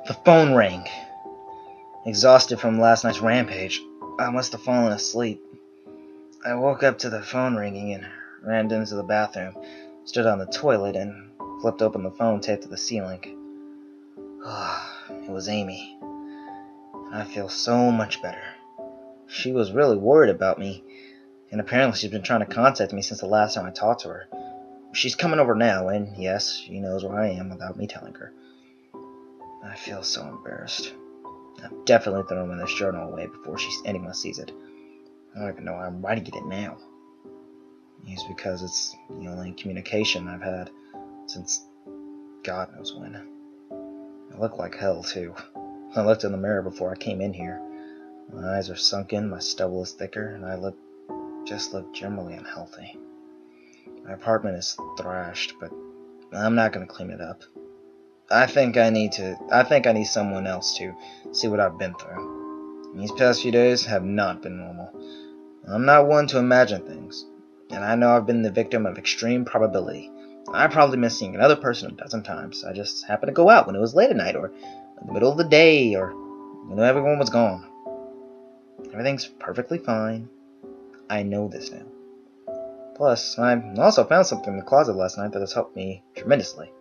The phone rang. Exhausted from last night's rampage, I must have fallen asleep. I woke up to the phone ringing and ran into the bathroom, stood on the toilet, and flipped open the phone taped to the ceiling. It was Amy. I feel so much better. She was really worried about me, and apparently she's been trying to contact me since the last time I talked to her. She's coming over now, and yes, she knows where I am without me telling her. I feel so embarrassed. I'm definitely throwing this journal away before anyone sees it. I don't even know why I'm writing it now. It's because it's the only communication I've had since God knows when. I look like hell, too. I looked in the mirror before I came in here. My eyes are sunken, my stubble is thicker, and I just look generally unhealthy. My apartment is thrashed, but I'm not going to clean it up. I think I need someone else to see what I've been through. These past few days have not been normal. I'm not one to imagine things, and I know I've been the victim of extreme probability. I probably missed seeing another person a dozen times. I just happened to go out when it was late at night, or in the middle of the day, or when everyone was gone. Everything's perfectly fine. I know this now. Plus, I also found something in the closet last night that has helped me tremendously.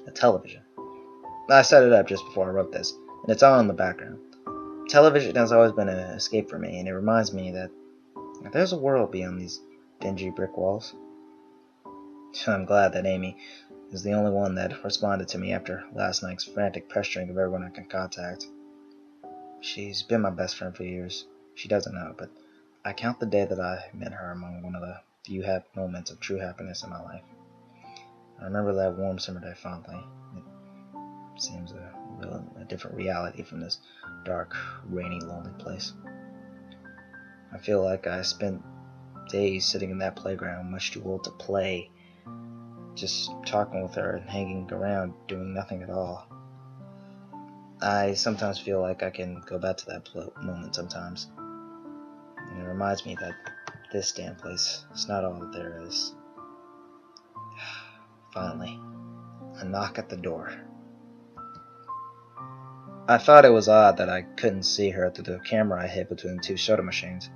A television. I set it up just before I wrote this, and it's on in the background. Television has always been an escape for me, and it reminds me that there's a world beyond these dingy brick walls. I'm glad that Amy is the only one that responded to me after last night's frantic pestering of everyone I can contact. She's been my best friend for years. She doesn't know, but I count the day that I met her among one of the few moments of true happiness in my life. I remember that warm summer day fondly. It seems a different reality from this dark, rainy, lonely place. I feel like I spent days sitting in that playground, much too old to play, just talking with her and hanging around, doing nothing at all. I sometimes feel like I can go back to that moment sometimes. And it reminds me that this damn place is not all that there is. Finally, a knock at the door. I thought it was odd that I couldn't see her through the camera I hid between the two soda machines.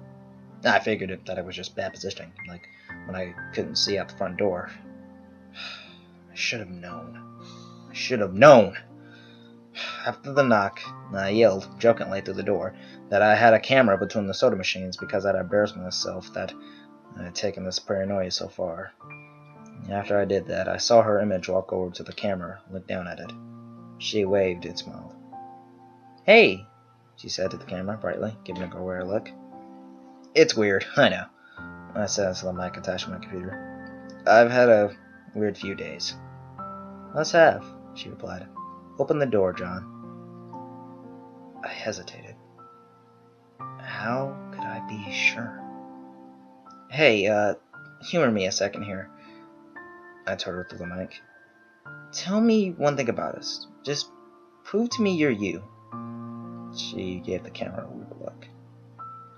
I figured that it was just bad positioning, like when I couldn't see out the front door. I should have known. I should have known. After the knock, I yelled jokingly through the door that I had a camera between the soda machines because I'd embarrassed myself that I had taken this paranoia so far. After I did that, I saw her image walk over to the camera and look down at it. She waved and smiled. "Hey," she said to the camera brightly, giving a aware look. "It's weird, I know," I said as the mic attached to my computer. "I've had a weird few days." "Let's have," she replied. "Open the door, John." I hesitated. How could I be sure? "Hey, humor me a second here," I told her through the mic. "Tell me one thing about us. Just prove to me you're you." She gave the camera a weird look.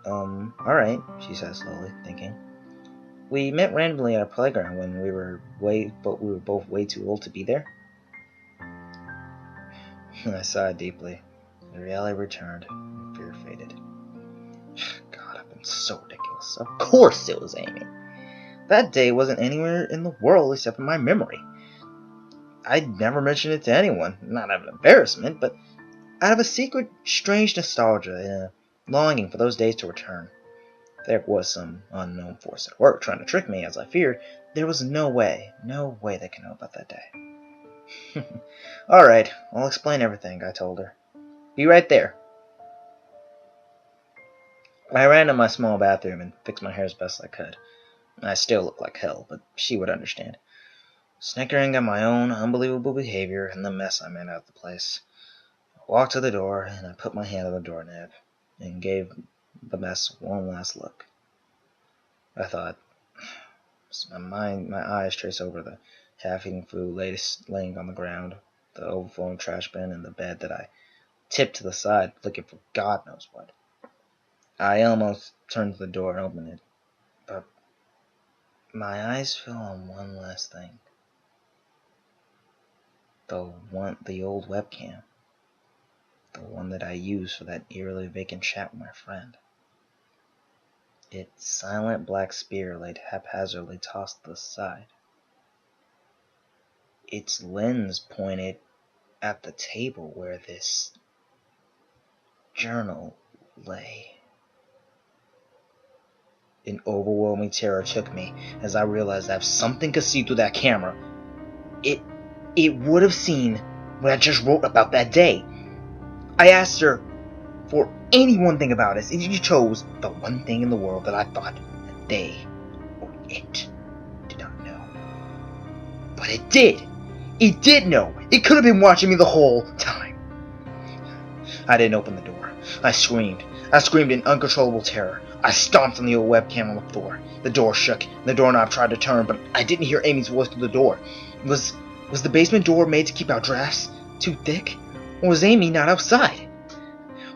Alright," she said slowly, thinking. "We met randomly at a playground when we were both way too old to be there." I sighed deeply. The reality returned, and fear faded. God, I've been so ridiculous. Of course it was Amy. That day wasn't anywhere in the world except in my memory. I'd never mentioned it to anyone, not out of embarrassment, but out of a secret, strange nostalgia and a longing for those days to return. There was some unknown force at work trying to trick me, as I feared. There was no way they could know about that day. "Alright, I'll explain everything," I told her. "Be right there." I ran to my small bathroom and fixed my hair as best I could. I still looked like hell, but she would understand. Snickering at my own unbelievable behavior and the mess I made out of the place, I walked to the door and I put my hand on the doorknob and gave the mess one last look. I thought, my eyes traced over the half-eaten food laying on the ground, the overflowing trash bin, and the bed that I tipped to the side looking for God knows what. I almost turned to the door and opened it, but my eyes fell on one last thing. The old webcam. The one that I used for that eerily vacant chat with my friend. Its silent black spear laid haphazardly tossed to the side. Its lens pointed at the table where this journal lay. An overwhelming terror took me as I realized that if something could see through that camera, it would have seen what I just wrote about that day. I asked her for any one thing about us, and she chose the one thing in the world that I thought that they, or it, did not know. But it did! It did know! It could have been watching me the whole time! I didn't open the door. I screamed. I screamed in uncontrollable terror. I stomped on the old webcam on the floor. The door shook, and the doorknob tried to turn, but I didn't hear Amy's voice through the door. Was the basement door made to keep out drafts? Too thick? Or was Amy not outside?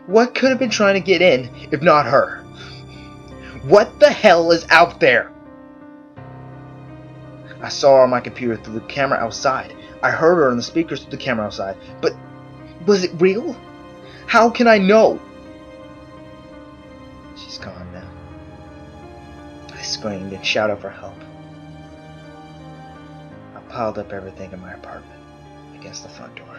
What could have been trying to get in, if not her? What the hell is out there? I saw her on my computer through the camera outside. I heard her on the speakers through the camera outside. But was it real? How can I know? She's gone now. I screamed and shouted for help. I piled up everything in my apartment against the front door.